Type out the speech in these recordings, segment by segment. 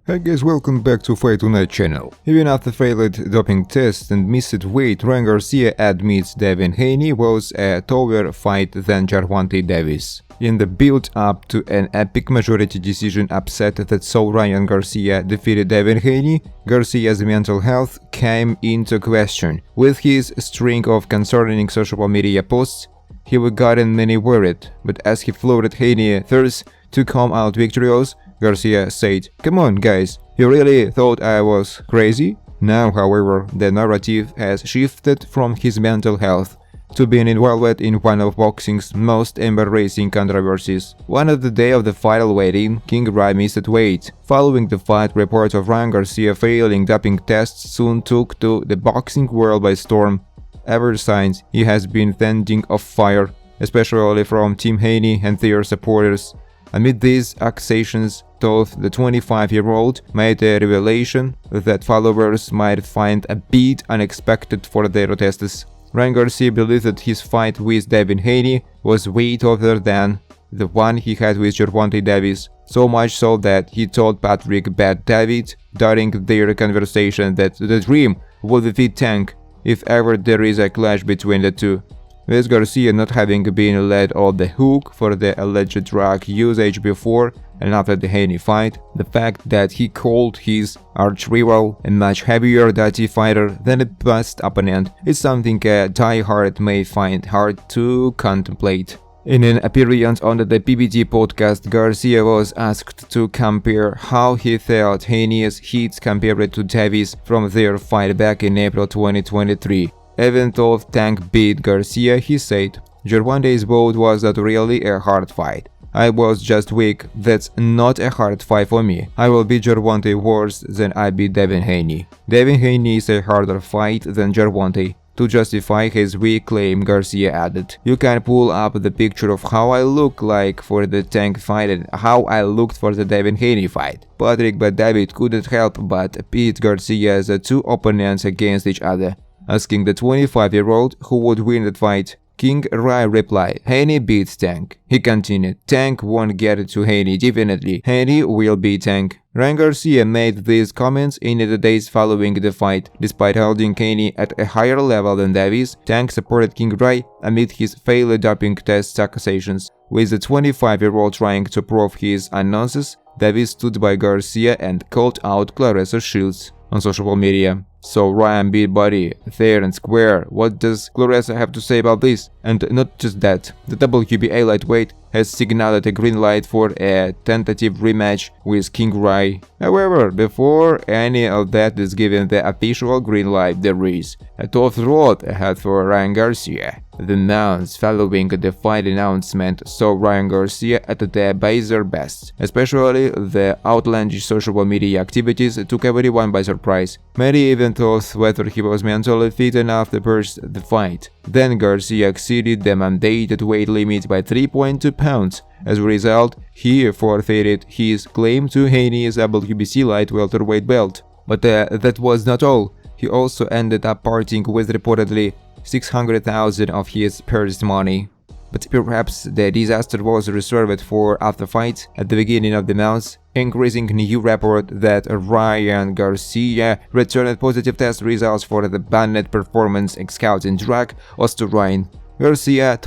Hey guys, welcome back to Fight Tonight channel. Even after failed doping tests and missed weight, Rayan Garcia admits Devin Haney was a tougher fight than Gervonta Davis. In the build-up to an epic majority decision upset that saw Rayan Garcia defeated Devin Haney, Garcia's mental health came into question. With his string of concerning social media posts, he would gotten many worried, but as he floated Haney's thirst to come out victorious, Garcia said, "Come on guys, you really thought I was crazy?" Now, however, the narrative has shifted from his mental health to being involved in one of boxing's most embarrassing controversies. One of the day of the final weigh-in, King Rai missed weight. Following the fight, reports of Rayan Garcia failing doping tests soon took to the boxing world by storm. Ever since, he has been fending off fire, especially from Team Haney and their supporters. Amid these accusations, the 25-year-old made a revelation that followers might find a bit unexpected for their tests. Rayan Garcia believed that his fight with Devin Haney was way tougher than the one he had with Gervonta Davis, so much so that he told Patrick Bet-David during their conversation that the dream would defeat Tank if ever there is a clash between the two. With Garcia not having been let off the hook for the alleged drug usage before and after the Haney fight, the fact that he called his arch-rival a much heavier, dirty fighter than the best opponent is something a diehard may find hard to contemplate. In an appearance on the PBT podcast, Garcia was asked to compare how he felt Haney's hits compared to Davis from their fight back in April 2023. Even though Tank beat Garcia, he said, "Gervonta's bout was not really a hard fight. I was just weak. That's not a hard fight for me. I will beat Gervonta worse than I beat Devin Haney. Devin Haney is a harder fight than Gervonta." To justify his weak claim, Garcia added, "You can pull up the picture of how I look like for the Tank fight and how I looked for the Devin Haney fight. Patrick Bet-David couldn't help but pit Garcia as the two opponents against each other." Asking the 25-year-old who would win that fight, King Rai replied, "Haney beats Tank." He continued, "Tank won't get to Haney definitely. Haney will beat Tank." Rayan Garcia made these comments in the days following the fight. Despite holding Haney at a higher level than Davis, Tank supported King Rai amid his failed doping test accusations. With the 25-year-old trying to prove his annonces, Davis stood by Garcia and called out Claressa Shields on social media. "So Ryan beat Buddy, fair and square. What does Claressa have to say about this?" And not just that, the WBA lightweight has signaled a green light for a tentative rematch with King Rai. However, before any of that is given the official green light, there is a tough road ahead for Rayan Garcia. The months following the fight announcement saw Rayan Garcia at their baser best. Especially the outlandish social media activities took everyone by surprise. Many even thought whether he was mentally fit enough to push the fight. Then Garcia exceeded the mandated weight limit by 3.2 pounds. As a result, he forfeited his claim to Haney's WBC light welterweight belt. But that was not all. He also ended up parting with reportedly $600,000 of his purse money. But perhaps the disaster was reserved for after fight. At the beginning of the month, increasing new report that Rayan Garcia returned positive test results for the banned performance scouting drug Ostarine. Garcia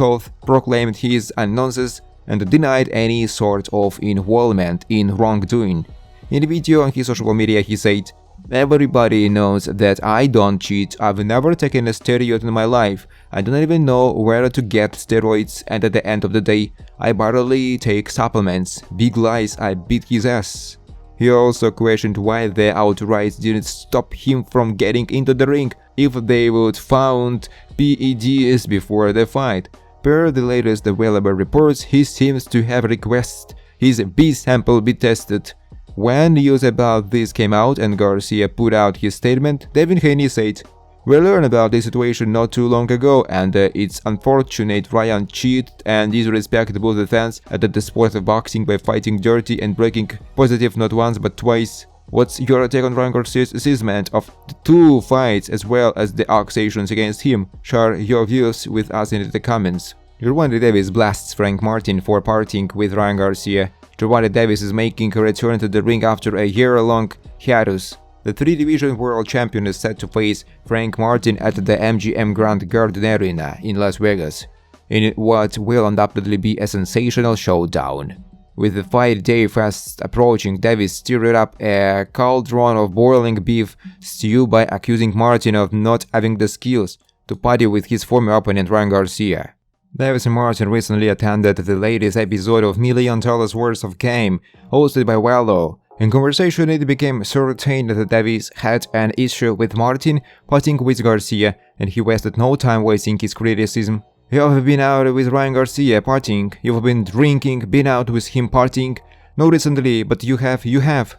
proclaimed his annonces and denied any sort of involvement in wrongdoing. In a video on his social media, he said, "Everybody knows that I don't cheat. I've never taken a steroid in my life. I don't even know where to get steroids, and at the end of the day, I barely take supplements. Big lies, I beat his ass." He also questioned why the outrights didn't stop him from getting into the ring if they would found PEDs before the fight. Per the latest available reports, he seems to have requested his B sample be tested. When news about this came out and Garcia put out his statement, Devin Haney said, "We learned about this situation not too long ago, and it's unfortunate Ryan cheated and disrespected both the fans at the sport of boxing by fighting dirty and breaking positive not once but twice." What's your take on Rayan Garcia's assessment of the two fights as well as the accusations against him? Share your views with us in the comments. Gervonta Davis blasts Frank Martin for partying with Rayan Garcia. Gervonta Davis is making a return to the ring after a year-long hiatus. The 3-division world champion is set to face Frank Martin at the MGM Grand Garden Arena in Las Vegas, in what will undoubtedly be a sensational showdown. With the fight day fast approaching, Davis stirred up a cauldron of boiling beef stew by accusing Martin of not having the skills to party with his former opponent Rayan Garcia. Davis and Martin recently attended the latest episode of $1 million worth of game, hosted by Wallow. In conversation, it became certain that Davis had an issue with Martin partying with Garcia, and he wasted no time voicing his criticism. You have been out with Rayan Garcia partying, you've been drinking, been out with him partying. No recently, but you have.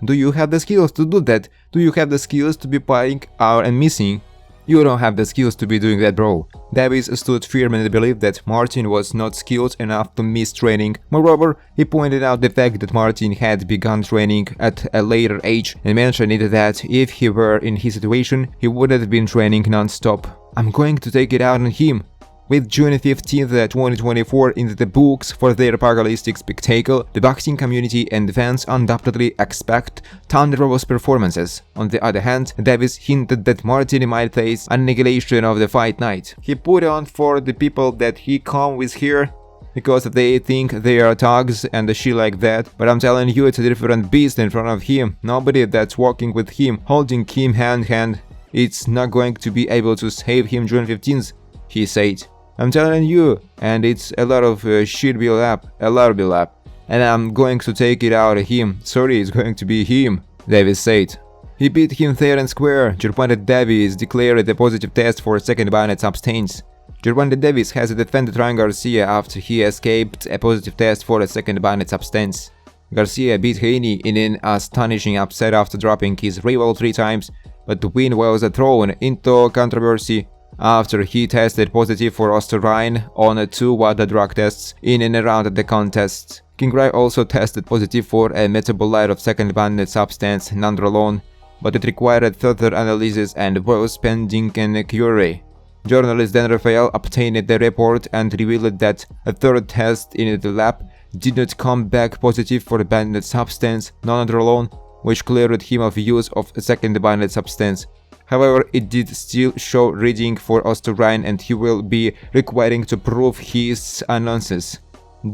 Do you have the skills to do that? Do you have the skills to be partying out and missing? You don't have the skills to be doing that, bro. Davis stood firm in the belief that Martin was not skilled enough to miss training. Moreover, he pointed out the fact that Martin had begun training at a later age and mentioned it that if he were in his situation, he would have been training non-stop. I'm going to take it out on him. With June 15, 2024 in the books for their Paralympic spectacle, the boxing community and fans undoubtedly expect thunderous performances. On the other hand, Davis hinted that Martin might face annihilation of the fight night. He put on for the people that he come with here because they think they are thugs and shit like that, but I'm telling you, it's a different beast in front of him. Nobody that's walking with him, holding him hand in hand, it's not going to be able to save him June 15th, he said. I'm telling you, and it's a lot of shit build up, and I'm going to take it out of him. Sorry, it's going to be him, Davis said. He beat him fair and square. Gervonta Davis declared a positive test for a second banned substance. Gervonta Davis has defended Rayan Garcia after he escaped a positive test for a second banned substance. Garcia beat Haney in an astonishing upset after dropping his rival 3 times, but the win was thrown into controversy after he tested positive for Ryan on 2 other drug tests in and around the contest. King Rai also tested positive for a metabolite of second banned substance, nandrolone, but it required further analysis and was pending inquiry. Journalist Dan Rafael obtained the report and revealed that a 3rd test in the lab did not come back positive for banned substance, nandrolone, which cleared him of use of a second banned substance. However, it did still show reading for Ryan, and he will be requiring to prove his annonces.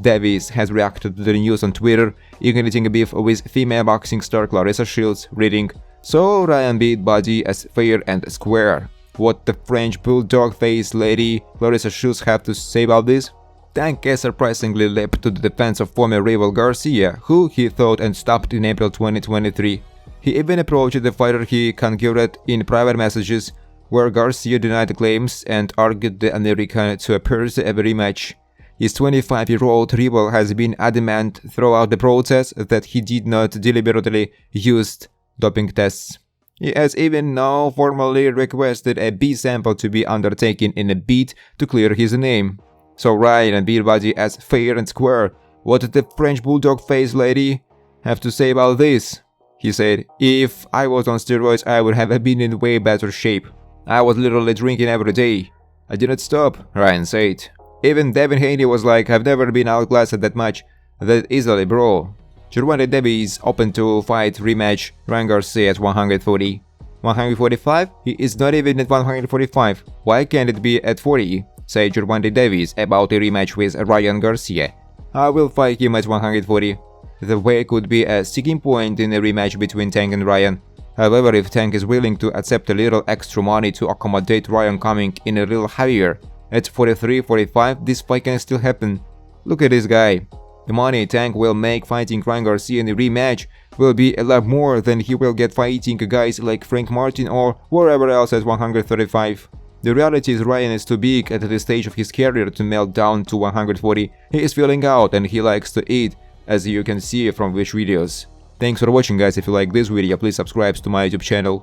Davis has reacted to the news on Twitter, igniting a beef with female boxing star Claressa Shields, reading, "So Ryan beat Buddy as fair and square. What the French bulldog face lady Claressa Shields have to say about this?" Tank has surprisingly leapt to the defense of former rival Garcia, who he fought and stopped in April 2023. He even approached the fighter he conjured in private messages, where Garcia denied the claims and argued the American to appease a rematch. His 25-year-old rival has been adamant throughout the process that he did not deliberately use doping tests. He has even now formally requested a B sample to be undertaken in a bid to clear his name. So Ryan beat Buddy as fair and square. What did the French bulldog face lady have to say about this? He said, "If I was on steroids, I would have been in way better shape. I was literally drinking every day. I didn't stop," Ryan said. Even Devin Haney was like, "I've never been outclassed that much, that easily, bro." Gervonta Davis open to fight rematch Rayan Garcia at 140. 145? He is not even at 145. Why can't it be at 40? Said Gervonta Davis about a rematch with Rayan Garcia. "I will fight him at 140. The weight could be a sticking point in a rematch between Tank and Ryan. However, if Tank is willing to accept a little extra money to accommodate Ryan coming in a little heavier, at 43-45, this fight can still happen. Look at this guy. The money Tank will make fighting Rayan Garcia in a rematch will be a lot more than he will get fighting guys like Frank Martin or wherever else at 135. The reality is Ryan is too big at this stage of his career to melt down to 140. He is feeling out and he likes to eat, as you can see from which videos. Thanks for watching guys. If you like this video, please subscribe to my YouTube channel.